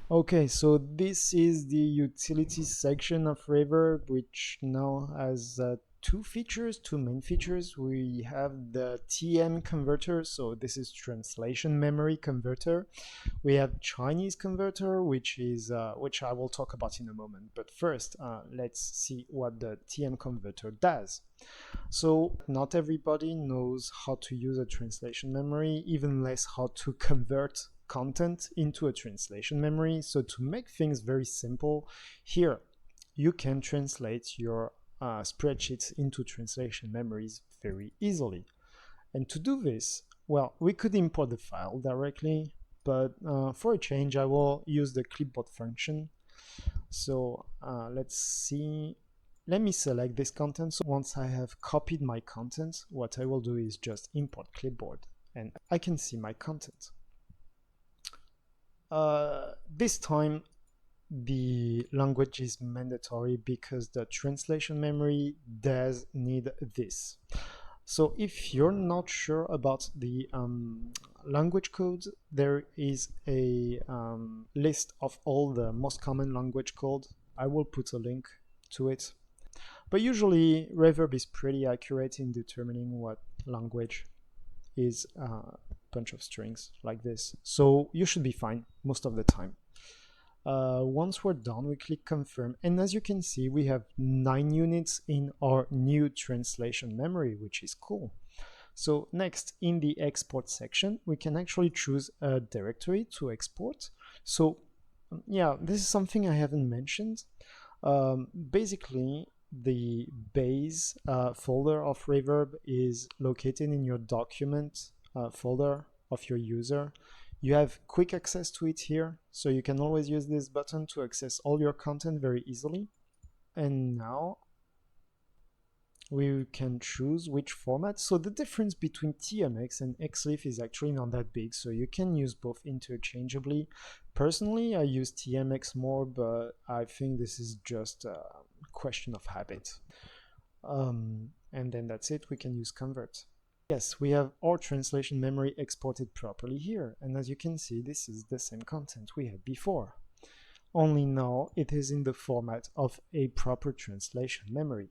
Okay, so this is the utilities section of Raiverb, which now has two main features. We have the TM converter, so this is translation memory converter. We have Chinese converter, which I will talk about in a moment. But first, let's see what the TM converter does. So not everybody knows how to use a translation memory, even less how to convert content into a translation memory. So to make things very simple, here you can translate your spreadsheets into translation memories very easily. And to do this, well, we could import the file directly, but for a change, I will use the clipboard function. So let's see. Let me select this content. So once I have copied my content, what I will do is just import clipboard and I can see my content. This time the language is mandatory because the translation memory does need this. So if you're not sure about the language codes, there is a list of all the most common language code. I will put a link to it. But usually Raiverb is pretty accurate in determining what language is a bunch of strings like this. So you should be fine most of the time. Once we're done, we click confirm, and as you can see, we have 9 units in our new translation memory, which is cool. So next, in the export section, we can actually choose a directory to export. So yeah, this is something I haven't mentioned. Basically, the base folder of Raiverb is located in your document folder of your user. You have quick access to it here, so you can always use this button to access all your content very easily. And now we can choose which format. So the difference between TMX and XLIF is actually not that big, so you can use both interchangeably. Personally, I use TMX more, but I think this is just a question of habit. And then that's it, we can use convert. Yes, we have our translation memory exported properly here, and as you can see, this is the same content we had before. Only now it is in the format of a proper translation memory.